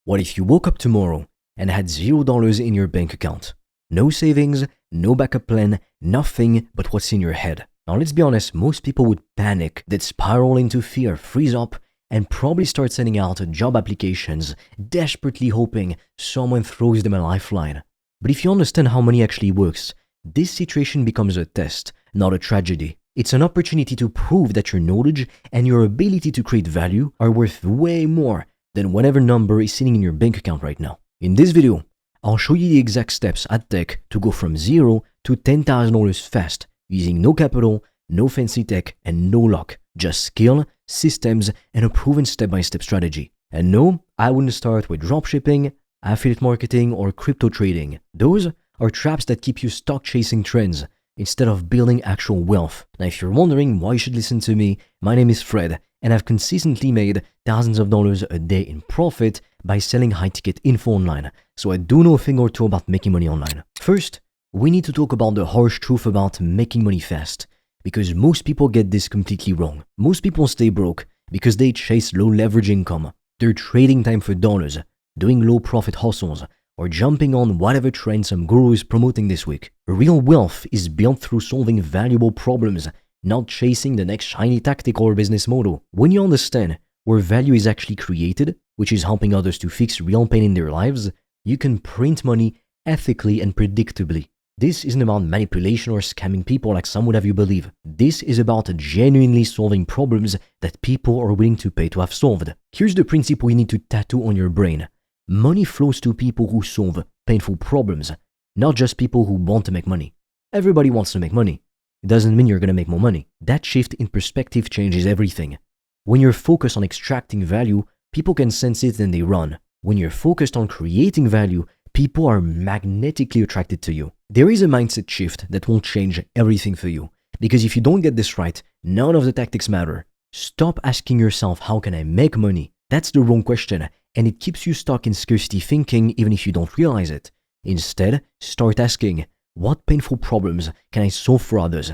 What if you woke up tomorrow and had $0 in your bank account? No savings, no backup plan, nothing but what's in your head. Now let's be honest, most people would panic, they'd spiral into fear, freeze up, and probably start sending out job applications, desperately hoping someone throws them a lifeline. But if you understand how money actually works, this situation becomes a test, not a tragedy. It's an opportunity to prove that your knowledge and your ability to create value are worth way more than whatever number is sitting in your bank account right now. In this video, I'll show you the exact steps I'd take to go from $0 to $10,000 fast, using no capital, no fancy tech, and no luck, just skill, systems, and a proven step-by-step strategy. And no, I wouldn't start with dropshipping, affiliate marketing, or crypto trading. Those are traps that keep you stuck chasing trends instead of building actual wealth. Now, if you're wondering why you should listen to me, my name is Fred, and I've consistently made thousands of dollars a day in profit by selling high-ticket info online, so I do know a thing or two about making money online. First, we need to talk about the harsh truth about making money fast, because most people get this completely wrong. Most people stay broke because they chase low-leverage income. They're trading time for dollars, doing low-profit hustles, or jumping on whatever trend some guru is promoting this week. Real wealth is built through solving valuable problems, not chasing the next shiny tactic or business model. When you understand where value is actually created, which is helping others to fix real pain in their lives, you can print money ethically and predictably. This isn't about manipulation or scamming people like some would have you believe. This is about genuinely solving problems that people are willing to pay to have solved. Here's the principle you need to tattoo on your brain. Money flows to people who solve painful problems, not just people who want to make money. Everybody wants to make money. It doesn't mean you're going to make more money. That shift in perspective changes everything. When you're focused on extracting value, people can sense it and they run. When you're focused on creating value, people are magnetically attracted to you. There is a mindset shift that won't change everything for you. Because if you don't get this right, none of the tactics matter. Stop asking yourself, how can I make money? That's the wrong question, and it keeps you stuck in scarcity thinking even if you don't realize it. Instead, start asking, what painful problems can I solve for others?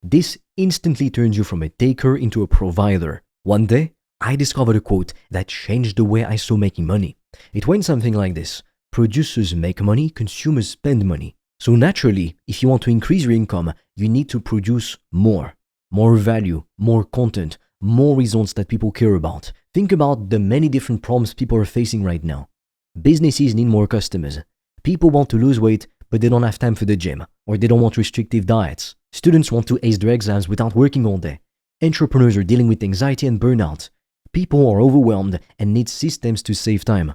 This instantly turns you from a taker into a provider. One day, I discovered a quote that changed the way I saw making money. It went something like this: producers make money, consumers spend money. So naturally, if you want to increase your income, you need to produce more value, more content, more results that people care about. Think about the many different problems people are facing right now. Businesses need more customers. People want to lose weight, but they don't have time for the gym, or they don't want restrictive diets. Students want to ace their exams without working all day. Entrepreneurs are dealing with anxiety and burnout. People are overwhelmed and need systems to save time.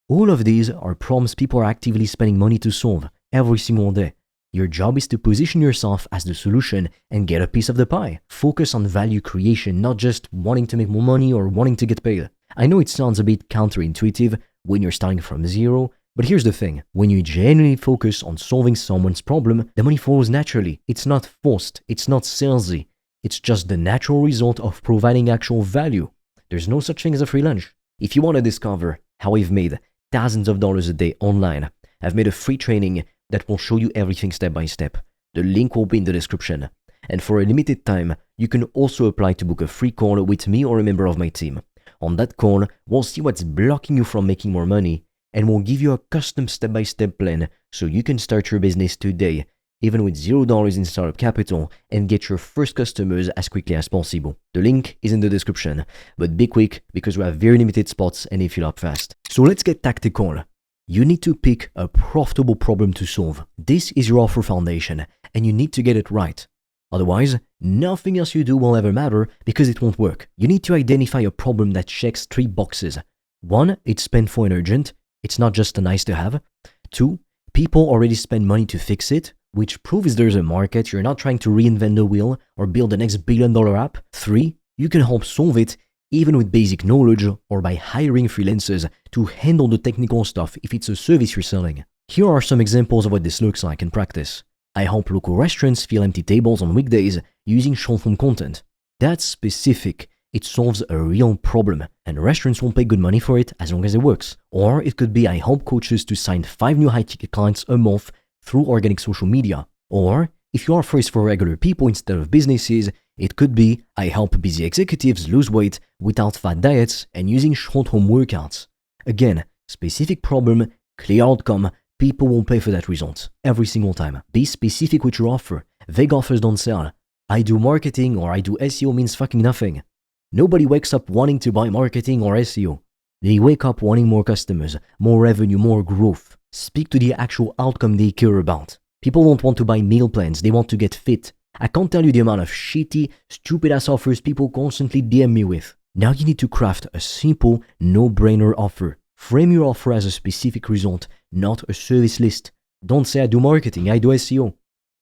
All of these are problems people are actively spending money to solve every single day. Your job is to position yourself as the solution and get a piece of the pie. Focus on value creation, not just wanting to make more money or wanting to get paid. I know it sounds a bit counterintuitive when you're starting from zero, but here's the thing. When you genuinely focus on solving someone's problem, the money follows naturally. It's not forced, it's not salesy. It's just the natural result of providing actual value. There's no such thing as a free lunch. If you want to discover how I've made thousands of dollars a day online, I've made a free training that will show you everything step by step. The link will be in the description. And for a limited time, you can also apply to book a free call with me or a member of my team. On that call, we'll see what's blocking you from making more money, and we'll give you a custom step-by-step plan so you can start your business today, even with $0 in startup capital, and get your first customers as quickly as possible. The link is in the description, but be quick because we have very limited spots and they fill up fast. So let's get tactical. You need to pick a profitable problem to solve. This is your offer foundation, and you need to get it right. Otherwise, nothing else you do will ever matter because it won't work. You need to identify a problem that checks 3 boxes. 1, it's painful and urgent. It's not just a nice to have. 2, people already spend money to fix it, which proves there's a market. You're not trying to reinvent the wheel or build the next billion-dollar app. 3, you can help solve it even with basic knowledge or by hiring freelancers to handle the technical stuff if it's a service you're selling. Here are some examples of what this looks like in practice. I help local restaurants fill empty tables on weekdays using short-form content. That's specific. It solves a real problem, and restaurants won't pay good money for it as long as it works. Or it could be I help coaches to sign 5 new high-ticket clients a month through organic social media. Or if you are first for regular people instead of businesses, it could be I help busy executives lose weight without fad diets and using short home workouts. Again, Specific problem, clear outcome, people won't pay for that result every single time. Be specific with your offer. Vague offers don't sell. I do marketing or I do SEO means fucking nothing. Nobody wakes up wanting to buy marketing or SEO. They wake up wanting more customers, more revenue, more growth. Speak to the actual outcome they care about. People don't want to buy meal plans, they want to get fit. I can't tell you the amount of shitty, stupid-ass offers people constantly DM me with. Now you need to craft a simple, no-brainer offer. Frame your offer as a specific result, not a service list. Don't say I do marketing, I do SEO.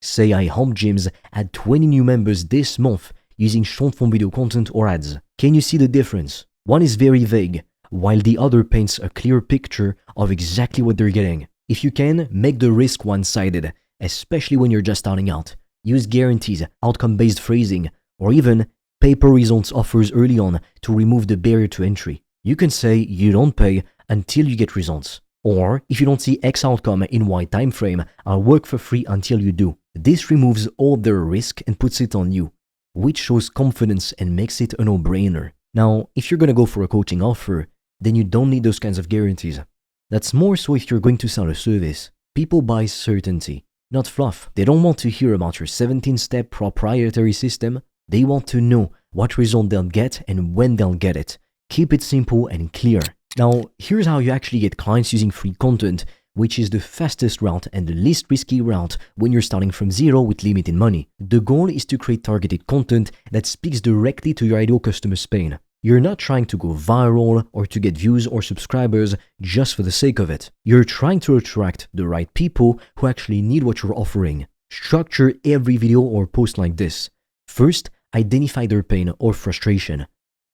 Say I help gyms add 20 new members this month using short-form video content or ads. Can you see the difference? One is very vague, while the other paints a clear picture of exactly what they're getting. If you can, make the risk one-sided, especially when you're just starting out. Use guarantees, outcome-based phrasing, or even pay-per results offers early on to remove the barrier to entry. You can say you don't pay until you get results. Or, if you don't see X outcome in Y time frame, I'll work for free until you do. This removes all their risk and puts it on you, which shows confidence and makes it a no-brainer. Now, if you're gonna go for a coaching offer, then you don't need those kinds of guarantees. That's more so if you're going to sell a service. People buy certainty, not fluff. They don't want to hear about your 17-step proprietary system. They want to know what result they'll get and when they'll get it. Keep it simple and clear. Now, here's how you actually get clients using free content, which is the fastest route and the least risky route when you're starting from zero with limited money. The goal is to create targeted content that speaks directly to your ideal customer's pain. You're not trying to go viral or to get views or subscribers just for the sake of it. You're trying to attract the right people who actually need what you're offering. Structure every video or post like this. First, identify their pain or frustration.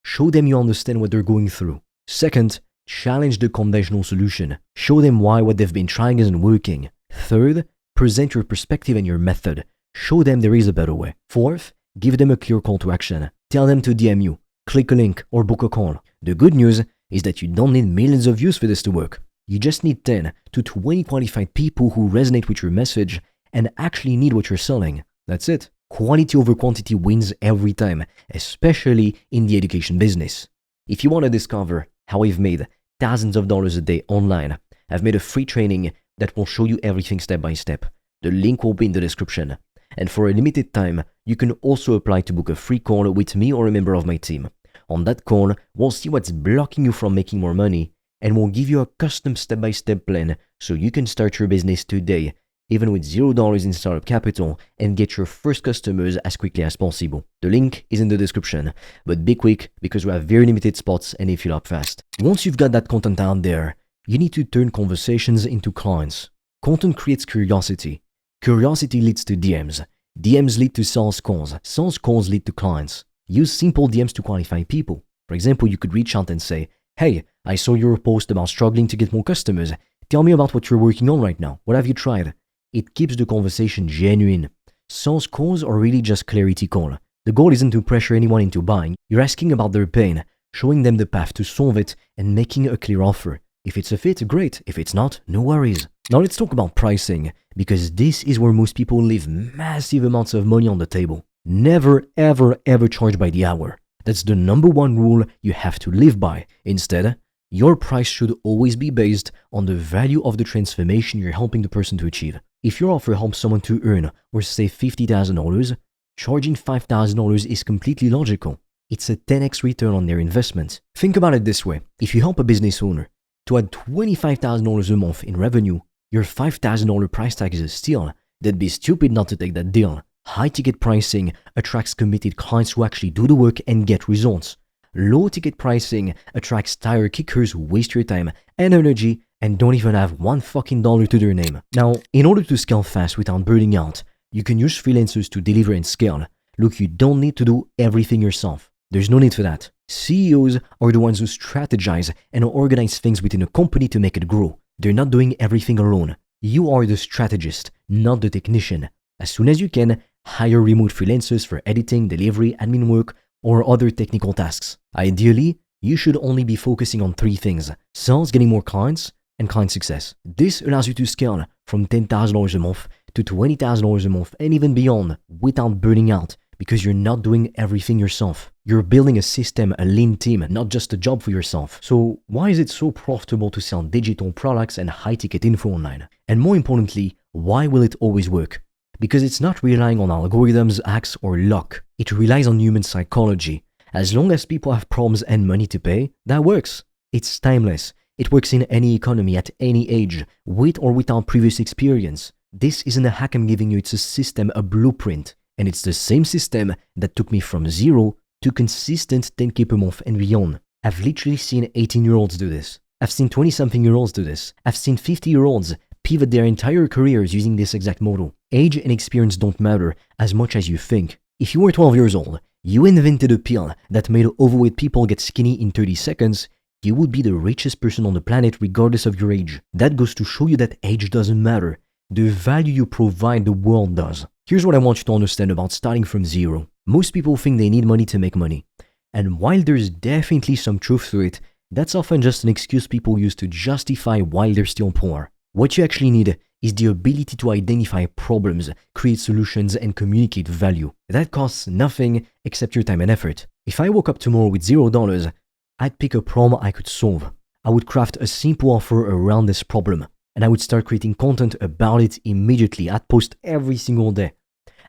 Show them you understand what they're going through. Second, challenge the conventional solution. Show them why what they've been trying isn't working. Third, present your perspective and your method. Show them there is a better way. Fourth, give them a clear call to action. Tell them to DM you, click a link, or book a call. The good news is that you don't need millions of views for this to work. You just need 10 to 20 qualified people who resonate with your message and actually need what you're selling. That's it. Quality over quantity wins every time, especially in the education business. If you want to discover how I've made thousands of dollars a day online, I've made a free training that will show you everything step by step. The link will be in the description. And for a limited time, you can also apply to book a free call with me or a member of my team. On that call, we'll see what's blocking you from making more money, and we'll give you a custom step-by-step plan so you can start your business today, even with $0 in startup capital, and get your first customers as quickly as possible. The link is in the description, but be quick because we have very limited spots and they fill up fast. Once you've got that content out there, you need to turn conversations into clients. Content creates curiosity. Curiosity leads to DMs. DMs lead to sales calls. Sales calls lead to clients. Use simple DMs to qualify people. For example, you could reach out and say, "Hey, I saw your post about struggling to get more customers. Tell me about what you're working on right now. What have you tried?" It keeps the conversation genuine. Sales calls are really just clarity call. The goal isn't to pressure anyone into buying. You're asking about their pain, showing them the path to solve it, and making a clear offer. If it's a fit, great. If it's not, no worries. Now let's talk about pricing, because this is where most people leave massive amounts of money on the table. Never, ever, ever charge by the hour. That's the number one rule you have to live by. Instead, your price should always be based on the value of the transformation you're helping the person to achieve. If your offer helps someone to earn or save $50,000, charging $5,000 is completely logical. It's a 10x return on their investment. Think about it this way. If you help a business owner to add $25,000 a month in revenue, your $5,000 price tag is a steal. They'd be stupid not to take that deal. High ticket pricing attracts committed clients who actually do the work and get results. Low ticket pricing attracts tire kickers who waste your time and energy and don't even have one fucking dollar to their name. Now, in order to scale fast without burning out, you can use freelancers to deliver and scale. Look, you don't need to do everything yourself. There's no need for that. CEOs are the ones who strategize and organize things within a company to make it grow. They're not doing everything alone. You are the strategist, not the technician. As soon as you can, hire remote freelancers for editing, delivery, admin work, or other technical tasks. Ideally, you should only be focusing on 3 things: sales, getting more clients, and client success. This allows you to scale from $10,000 a month to $20,000 a month and even beyond without burning out, because you're not doing everything yourself. You're building a system, a lean team, not just a job for yourself. So why is it so profitable to sell digital products and high-ticket info online? And more importantly, why will it always work? Because it's not relying on algorithms, hacks, or luck. It relies on human psychology. As long as people have problems and money to pay, that works. It's timeless. It works in any economy, at any age, with or without previous experience. This isn't a hack I'm giving you, it's a system, a blueprint. And it's the same system that took me from zero to consistent 10K per month and beyond. I've literally seen 18-year-olds do this. I've seen 20-something-year-olds do this. I've seen 50-year-olds pivot their entire careers using this exact model. Age and experience don't matter as much as you think. If you were 12 years old, you invented a pill that made overweight people get skinny in 30 seconds, you would be the richest person on the planet regardless of your age. That goes to show you that age doesn't matter. The value you provide, the world does. Here's what I want you to understand about starting from zero. Most people think they need money to make money. And while there's definitely some truth to it, that's often just an excuse people use to justify why they're still poor. What you actually need is the ability to identify problems, create solutions, and communicate value. That costs nothing except your time and effort. If I woke up tomorrow with $0, I'd pick a problem I could solve. I would craft a simple offer around this problem, and I would start creating content about it immediately. I'd post every single day.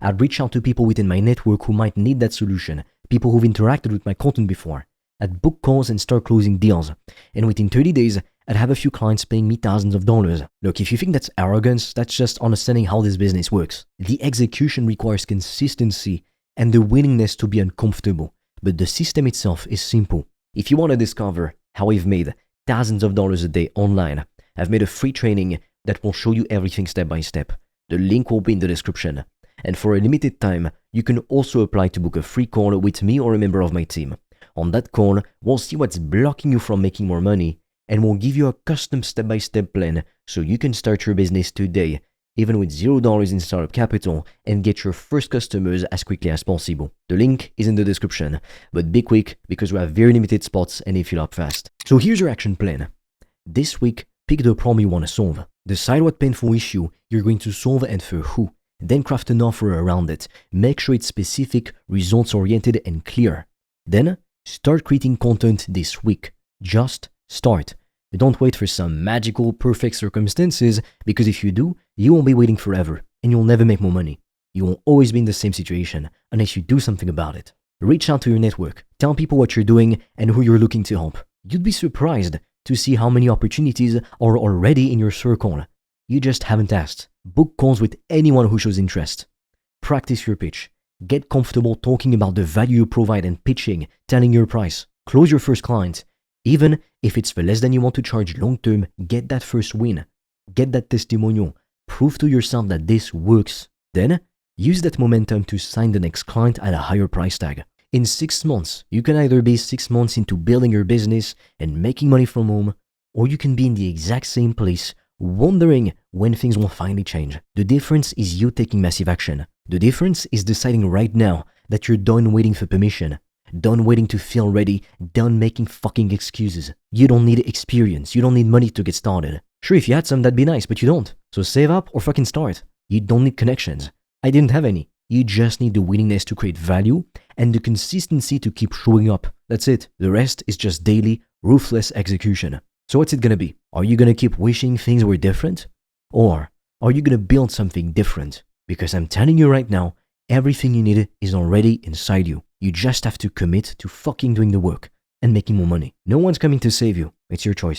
I'd reach out to people within my network who might need that solution, people who've interacted with my content before. I'd book calls and start closing deals. And within 30 days, I'd have a few clients paying me thousands of dollars. Look, if you think that's arrogance, that's just understanding how this business works. The execution requires consistency and the willingness to be uncomfortable. But the system itself is simple. If you want to discover how I've made thousands of dollars a day online, I've made a free training that will show you everything step by step. The link will be in the description. And for a limited time, you can also apply to book a free call with me or a member of my team. On that call, we'll see what's blocking you from making more money, and we'll give you a custom step-by-step plan so you can start your business today, even with $0 in startup capital, and get your first customers as quickly as possible. The link is in the description, but be quick because we have very limited spots and they fill up fast. So here's your action plan. This week, pick the problem you want to solve. Decide what painful issue you're going to solve and for who. Then craft an offer around it. Make sure it's specific, results-oriented, and clear. Then, start creating content this week. Just start. Don't wait for some magical, perfect circumstances, because if you do, you won't be waiting forever, and you'll never make more money. You will always be in the same situation, unless you do something about it. Reach out to your network. Tell people what you're doing and who you're looking to help. You'd be surprised to see how many opportunities are already in your circle. You just haven't asked. Book calls with anyone who shows interest. Practice your pitch. Get comfortable talking about the value you provide and pitching, telling your price. Close your first client. Even if it's for less than you want to charge long term, get that first win. Get that testimonial. Prove to yourself that this works. Then, use that momentum to sign the next client at a higher price tag. In 6 months, you can either be 6 months into building your business and making money from home, or you can be in the exact same place, wondering when things will finally change. The difference is you taking massive action. The difference is deciding right now that you're done waiting for permission, done waiting to feel ready, done making fucking excuses. You don't need experience. You don't need money to get started. Sure, if you had some, that'd be nice, but you don't. So save up or fucking start. You don't need connections. I didn't have any. You just need the willingness to create value and the consistency to keep showing up. That's it. The rest is just daily, ruthless execution. So what's it gonna be? Are you gonna keep wishing things were different? Or are you gonna build something different? Because I'm telling you right now, everything you need is already inside you. You just have to commit to fucking doing the work and making more money. No one's coming to save you. It's your choice.